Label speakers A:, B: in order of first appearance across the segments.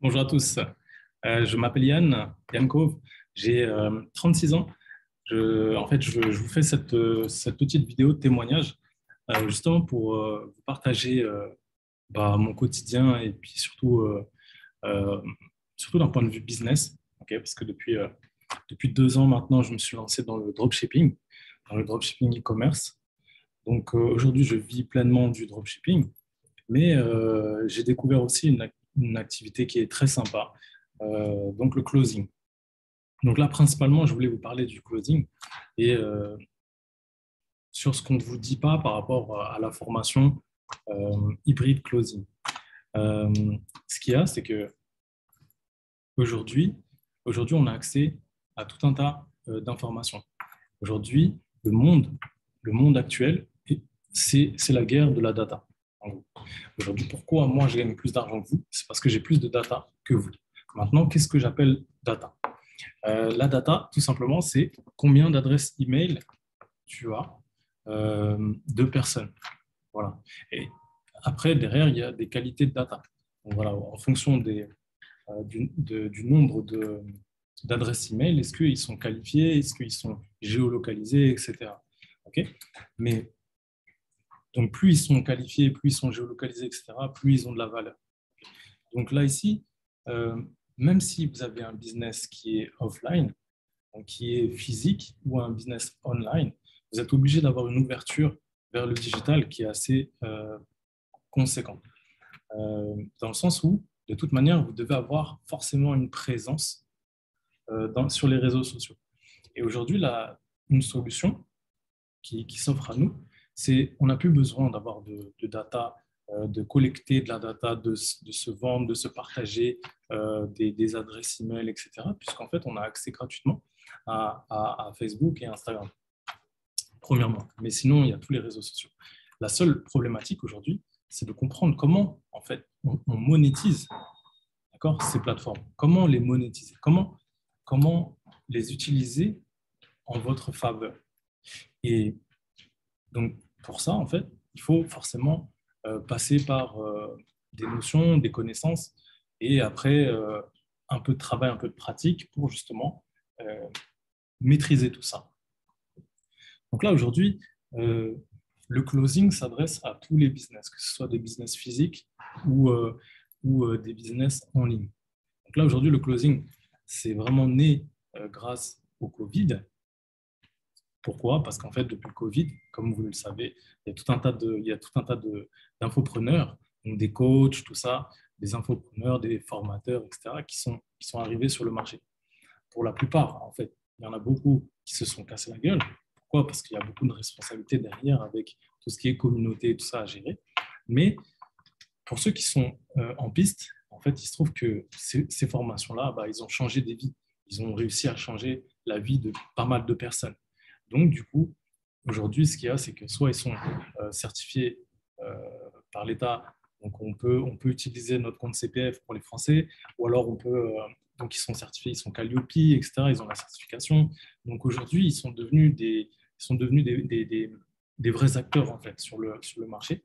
A: Bonjour à tous. Je m'appelle Yann Cove. J'ai 36 ans. Je vous fais cette petite vidéo de témoignage justement pour vous partager mon quotidien et puis euh, surtout d'un point de vue business. Ok, parce que depuis 2 ans maintenant, je me suis lancé dans le dropshipping e-commerce. Donc aujourd'hui, je vis pleinement du dropshipping. Mais j'ai découvert aussi une activité qui est très sympa, donc le closing. Donc là, principalement, je voulais vous parler du closing et sur ce qu'on ne vous dit pas par rapport à la formation hybride closing. Euh, Ce qu'il y a, c'est que aujourd'hui, aujourd'hui, on a accès à tout un tas d'informations. Aujourd'hui, le monde actuel, c'est la guerre de la data. En gros. Aujourd'hui, pourquoi moi je gagne plus d'argent que vous? C'est parce que j'ai plus de data que vous. Maintenant, qu'est-ce que j'appelle data? La data, tout simplement, c'est combien d'adresses email tu as de personnes. Voilà. Et après, derrière, il y a des qualités de data. Donc, voilà, en fonction du nombre d'adresses email, est-ce qu'ils sont qualifiés, est-ce qu'ils sont géolocalisés, etc. OK. Mais donc, plus ils sont qualifiés, plus ils sont géolocalisés, etc., plus ils ont de la valeur. Donc là, ici, euh, même si vous avez un business qui est offline, donc qui est physique, ou un business online, vous êtes obligé d'avoir une ouverture vers le digital qui est assez conséquente. Dans le sens où, de toute manière, vous devez avoir forcément une présence sur les réseaux sociaux. Et aujourd'hui, une solution qui s'offre à nous, c'est on n'a plus besoin d'avoir de data, de collecter de la data, de se vendre, de se partager des adresses email, etc. Puisqu'en fait, on a accès gratuitement à Facebook et Instagram, premièrement. Mais sinon, il y a tous les réseaux sociaux. La seule problématique aujourd'hui, c'est de comprendre comment, en fait, on monétise, d'accord, ces plateformes. Comment les monétiser, comment les utiliser en votre faveur. Et donc, pour ça, en fait, il faut forcément passer par des notions, des connaissances et après un peu de travail, un peu de pratique pour justement euh, maîtriser tout ça. Donc là, aujourd'hui, euh, le closing s'adresse à tous les business, que ce soit des business physiques ou des business en ligne. Donc là, aujourd'hui, le closing, c'est vraiment né grâce au Covid. Pourquoi? Parce qu'en fait, depuis le Covid, comme vous le savez, il y a tout un tas d'infopreneurs, donc des coachs, tout ça, des infopreneurs, des formateurs, etc., qui sont arrivés sur le marché. Pour la plupart, en fait, il y en a beaucoup qui se sont cassés la gueule. Pourquoi? Parce qu'il y a beaucoup de responsabilités derrière avec tout ce qui est communauté et tout ça à gérer. Mais pour ceux qui sont en piste, en fait, il se trouve que ces formations-là, bah, ils ont changé des vies. Ils ont réussi à changer la vie de pas mal de personnes. Donc, du coup, aujourd'hui, ce qu'il y a, c'est que soit ils sont certifiés euh, par l'État, donc on peut utiliser notre compte CPF pour les Français, ou alors donc ils sont certifiés, ils sont Calliope, etc., ils ont la certification. Donc aujourd'hui, ils sont devenus des vrais acteurs en fait, sur le marché.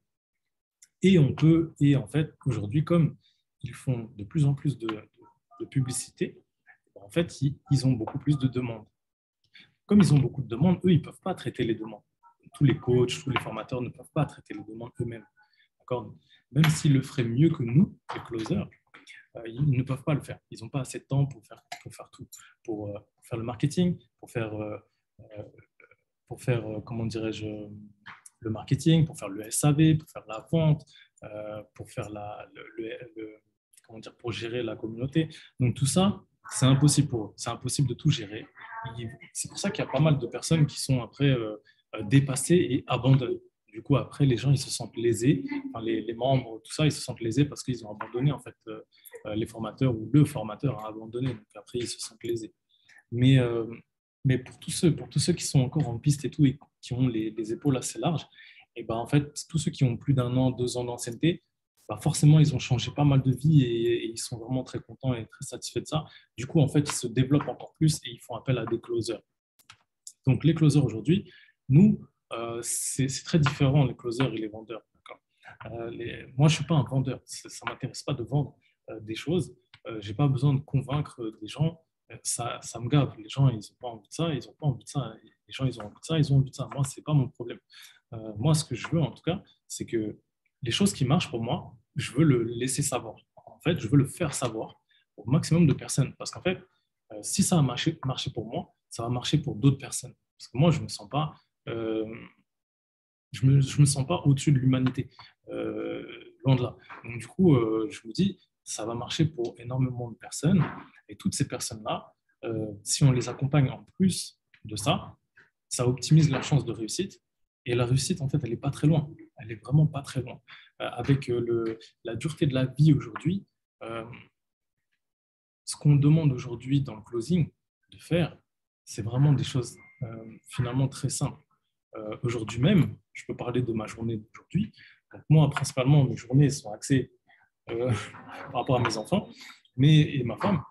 A: Et en fait, aujourd'hui, comme ils font de plus en plus de publicité, en fait, ils ont beaucoup plus de demandes. Comme ils ont beaucoup de demandes, eux, ils ne peuvent pas traiter les demandes. Tous les coachs, tous les formateurs ne peuvent pas traiter les demandes eux-mêmes. D'accord? Même s'ils le feraient mieux que nous, les closers, ils ne peuvent pas le faire. Ils n'ont pas assez de temps pour faire tout, pour faire le marketing, euh, comment dirais-je, le marketing, pour faire le SAV, pour faire la vente, pour faire comment dire, pour gérer la communauté. Donc tout ça, c'est impossible pour eux. C'est impossible de tout gérer. C'est pour ça qu'il y a pas mal de personnes qui sont après dépassées et abandonnent. Du coup, après, les gens, ils se sentent lésés. Enfin, les membres, tout ça, ils se sentent lésés parce qu'ils ont abandonné, en fait, les formateurs ou le formateur a abandonné. Donc après, ils se sentent lésés. Mais, euh, mais pour tous ceux qui sont encore en piste et tout, et qui ont les épaules assez larges, et ben en fait, tous ceux qui ont plus d'un an, 2 ans d'ancienneté, bah forcément, ils ont changé pas mal de vie et ils sont vraiment très contents et très satisfaits de ça. Du coup, en fait, ils se développent encore plus et ils font appel à des closers. Donc, les closers aujourd'hui, nous, c'est très différent, les closers et les vendeurs. Moi, je ne suis pas un vendeur. Ça ne m'intéresse pas de vendre des choses. Je n'ai pas besoin de convaincre des gens. Ça me gave. Les gens, ils n'ont pas envie de ça, ils n'ont pas envie de ça. Les gens, ils ont envie de ça, ils ont envie de ça. Moi, ce n'est pas mon problème. Moi, ce que je veux, en tout cas, c'est que les choses qui marchent pour moi, je veux le laisser savoir. En fait, je veux le faire savoir au maximum de personnes. Parce qu'en fait, si ça a marché pour moi, ça va marcher pour d'autres personnes. Parce que moi, je ne me sens pas, je me sens pas au-dessus de l'humanité. Loin de là. Donc, du coup, je me dis, ça va marcher pour énormément de personnes. Et toutes ces personnes-là, si on les accompagne en plus de ça, ça optimise leur chance de réussite. Et la réussite, en fait, elle n'est pas très loin. Elle est vraiment pas très loin. Avec la dureté de la vie aujourd'hui, euh, ce qu'on demande aujourd'hui dans le closing de faire, c'est vraiment des choses finalement très simples. Aujourd'hui même, je peux parler de ma journée d'aujourd'hui. Donc moi, principalement, mes journées sont axées par rapport à mes enfants et ma femme.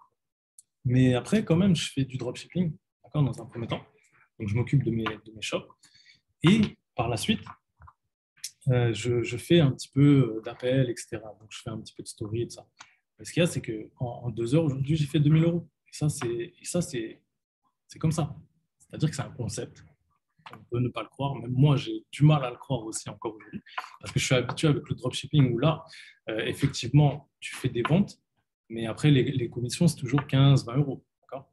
A: Mais après, quand même, je fais du dropshipping, d'accord, dans un premier temps. Donc, je m'occupe de mes shops. Et par la suite, je fais un petit peu d'appels, etc. Donc, je fais un petit peu de story et de ça. Mais ce qu'il y a, c'est qu'en 2 heures, aujourd'hui, j'ai fait 2000 euros. C'est comme ça. C'est-à-dire que c'est un concept. On peut ne pas le croire. Même moi, j'ai du mal à le croire aussi encore aujourd'hui. Parce que je suis habitué avec le dropshipping où là, effectivement, tu fais des ventes, mais après, les commissions, c'est toujours 15, 20 euros. D'accord.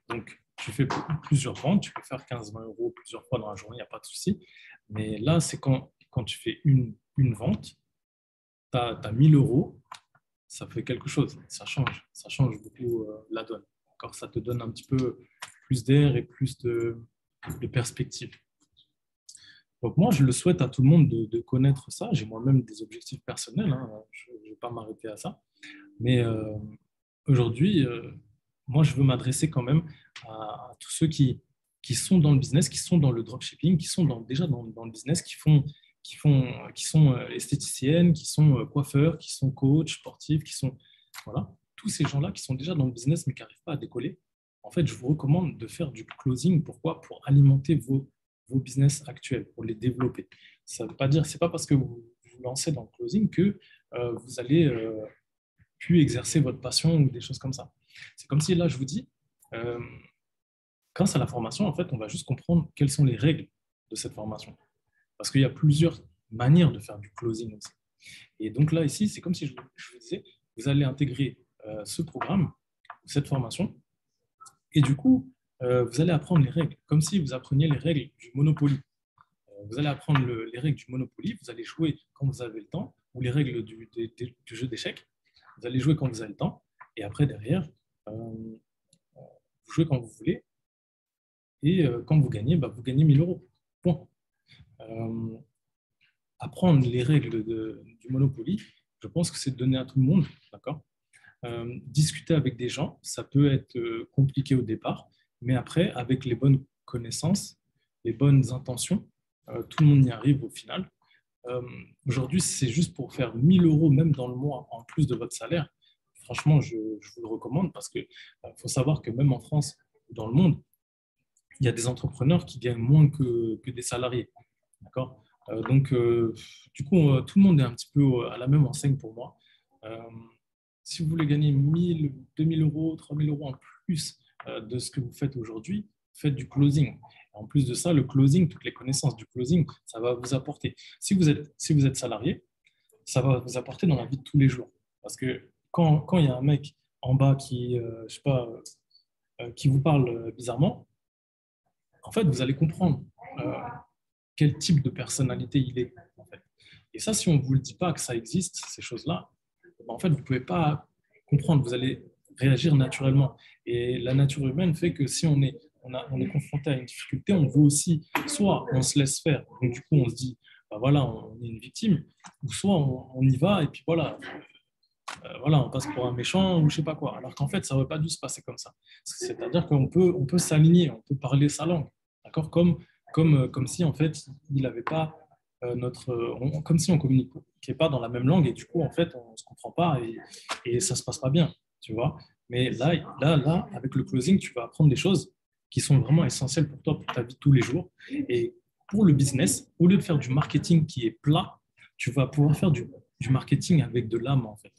A: Donc, tu fais plusieurs ventes, tu peux faire 15, 20 euros plusieurs fois dans la journée, il n'y a pas de souci. Mais là, c'est quand tu fais une vente, tu as 1000 euros, ça fait quelque chose. Ça change beaucoup la donne. D'accord. Ça te donne un petit peu plus d'air et plus de perspective. Donc moi, je le souhaite à tout le monde de connaître ça. J'ai moi-même des objectifs personnels, hein. Je ne vais pas m'arrêter à ça. Mais aujourd'hui, moi, je veux m'adresser quand même à tous ceux qui sont dans le business, qui sont dans le dropshipping, qui sont déjà dans le business, qui sont esthéticiennes, qui sont coiffeurs, qui sont coachs sportifs, voilà, tous ces gens-là qui sont déjà dans le business mais qui n'arrivent pas à décoller. En fait, je vous recommande de faire du closing. Pourquoi? Pour alimenter vos business actuels, pour les développer. Ça ne veut pas dire, c'est pas parce que vous vous lancez dans le closing que vous allez plus exercer votre passion ou des choses comme ça. C'est comme si là, je vous dis, grâce à la formation, en fait, on va juste comprendre quelles sont les règles de cette formation. Parce qu'il y a plusieurs manières de faire du closing aussi. Et donc là, ici, c'est comme si je vous disais, vous allez intégrer ce programme, cette formation, et du coup, vous allez apprendre les règles, comme si vous appreniez les règles du Monopoly. Vous allez apprendre les règles du Monopoly, vous allez jouer quand vous avez le temps, ou les règles du jeu d'échecs. Vous allez jouer quand vous avez le temps, et après, derrière, vous jouez quand vous voulez, et quand vous gagnez, vous gagnez 1000 euros. Point. Apprendre les règles du Monopoly, je pense que c'est donné à tout le monde, d'accord. Discuter avec des gens, ça peut être compliqué au départ, mais après, avec les bonnes connaissances, les bonnes intentions, tout le monde y arrive au final. Aujourd'hui, c'est juste pour faire 1000 euros, même dans le mois, en plus de votre salaire. Franchement, je vous le recommande parce qu'il faut savoir que même en France ou dans le monde, il y a des entrepreneurs qui gagnent moins que des salariés. D'accord. Donc, du coup, tout le monde est un petit peu à la même enseigne pour moi. Si vous voulez gagner 1000, 2000 euros, 3000 euros en plus de ce que vous faites aujourd'hui, faites du closing. En plus de ça, le closing, toutes les connaissances du closing, ça va vous apporter. Si vous êtes salarié, ça va vous apporter dans la vie de tous les jours. Parce que quand il y a un mec en bas qui, je sais pas, qui vous parle bizarrement, en fait, vous allez comprendre quel type de personnalité il est. En fait. Et ça, si on ne vous le dit pas que ça existe, ces choses-là, en fait, vous ne pouvez pas comprendre. Vous allez réagir naturellement. Et la nature humaine fait que si on est confronté à une difficulté, on veut aussi, soit on se laisse faire, donc du coup on se dit, voilà, on est une victime, ou soit on y va et puis voilà, on passe pour un méchant ou je sais pas quoi. Alors qu'en fait, ça n'aurait pas dû se passer comme ça. C'est-à-dire on peut s'aligner, on peut parler sa langue, d'accord, comme si en fait il n'avait pas comme si on communiquait pas dans la même langue et du coup en fait on se comprend pas et ça se passe pas bien, tu vois. Mais là, avec le closing, tu vas apprendre des choses qui sont vraiment essentielles pour toi, pour ta vie de tous les jours. Et pour le business, au lieu de faire du marketing qui est plat, tu vas pouvoir faire du marketing avec de l'âme en fait.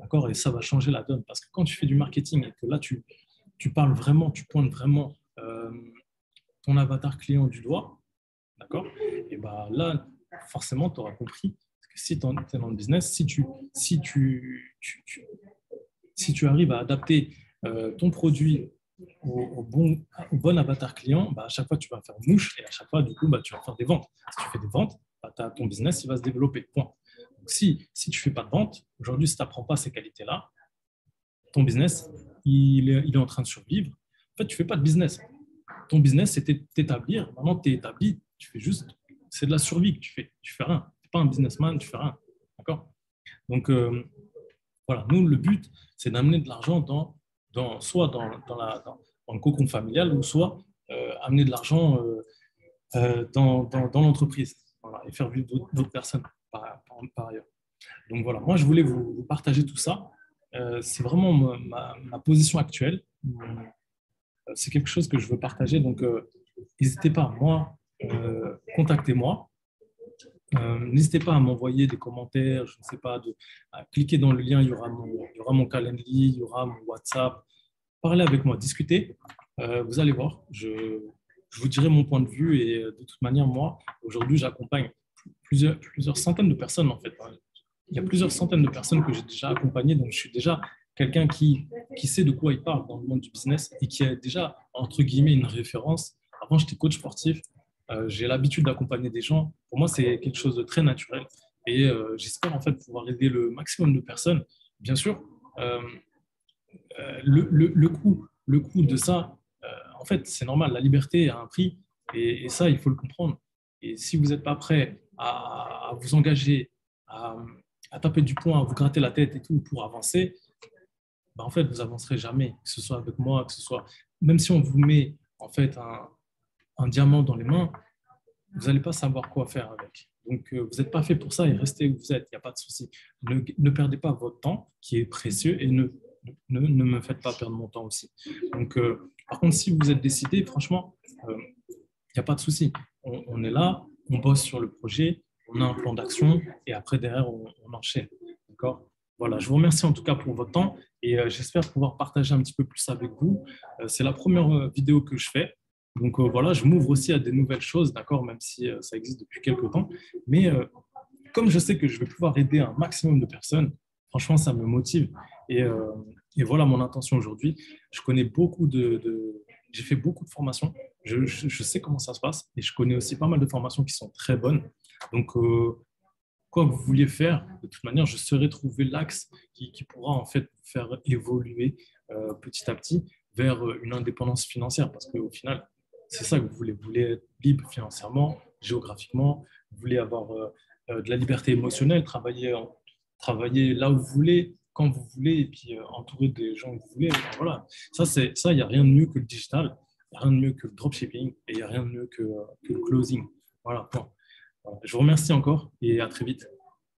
A: D'accord? Et ça va changer la donne. Parce que quand tu fais du marketing et que là, tu parles vraiment, tu pointes vraiment ton avatar client du doigt, d'accord? Et ben là, forcément, tu auras compris que si tu es dans le business, si si tu arrives à adapter ton produit au bon avatar client, bah, à chaque fois, tu vas faire mouche et à chaque fois, du coup, bah, tu vas faire des ventes. Si tu fais des ventes, bah, ton business il va se développer. Point. Donc, si tu ne fais pas de vente, aujourd'hui, si tu n'apprends pas ces qualités-là, ton business, il est en train de survivre. En fait, tu ne fais pas de business. Ton business, c'est t'établir. Maintenant, tu es établi, tu fais juste, c'est de la survie que tu fais. Tu fais rien. Tu n'es pas un businessman, tu fais rien. D'accord? Donc, voilà, nous, le but, c'est d'amener de l'argent soit dans le cocon familial ou soit amener de l'argent dans l'entreprise, voilà, et faire vivre d'autres personnes par ailleurs. Donc voilà, moi, je voulais vous partager tout ça. C'est vraiment ma position actuelle. C'est quelque chose que je veux partager. Donc, n'hésitez pas, moi, contactez-moi. N'hésitez pas à m'envoyer des commentaires, je ne sais pas, à cliquer dans le lien, il y aura mon calendrier, il y aura mon WhatsApp. Parlez avec moi, discutez. Vous allez voir, je vous dirai mon point de vue et de toute manière, moi, aujourd'hui, j'accompagne plusieurs centaines de personnes en fait. Il y a plusieurs centaines de personnes que j'ai déjà accompagnées, donc je suis déjà quelqu'un qui sait de quoi il parle dans le monde du business et qui a déjà, entre guillemets, une référence. Avant, j'étais coach sportif. J'ai l'habitude d'accompagner des gens. Pour moi, c'est quelque chose de très naturel. Et j'espère en fait pouvoir aider le maximum de personnes. Bien sûr, euh, le coût de ça, en fait, c'est normal. La liberté a un prix et ça, il faut le comprendre. Et si vous n'êtes pas prêt à vous engager, à, à taper du poing, à vous gratter la tête et tout pour avancer, ben, en fait, vous avancerez jamais, que ce soit avec moi, que ce soit, même si on vous met en fait un diamant dans les mains, vous n'allez pas savoir quoi faire avec. Donc, vous n'êtes pas fait pour ça et restez où vous êtes, il n'y a pas de souci. Ne perdez pas votre temps, qui est précieux, et ne me faites pas perdre mon temps aussi. Donc, par contre, si vous êtes décidé, franchement, il n'y a pas de souci. On est là, on bosse sur le projet, on a un plan d'action, et après, derrière, on enchaîne. D'accord? Voilà, je vous remercie en tout cas pour votre temps et j'espère pouvoir partager un petit peu plus avec vous. C'est la première vidéo que je fais. Donc voilà, je m'ouvre aussi à des nouvelles choses, d'accord, même si ça existe depuis quelques temps. Mais comme je sais que je vais pouvoir aider un maximum de personnes, franchement, ça me motive. Et, euh, et voilà mon intention aujourd'hui. Je connais j'ai fait beaucoup de formations. Je sais comment ça se passe et je connais aussi pas mal de formations qui sont très bonnes. Donc, quoi que vous vouliez faire, de toute manière, je saurais trouver l'axe qui pourra en fait vous faire évoluer petit à petit vers une indépendance financière. Parce qu'au final, c'est ça que vous voulez. Vous voulez être libre financièrement, géographiquement, vous voulez avoir de la liberté émotionnelle, travailler là où vous voulez, quand vous voulez, et puis entourer des gens que vous voulez. Enfin, voilà, ça, il n'y a rien de mieux que le digital, il n'y a rien de mieux que le dropshipping et il n'y a rien de mieux que le closing. Voilà, point. Voilà. Je vous remercie encore et à très vite.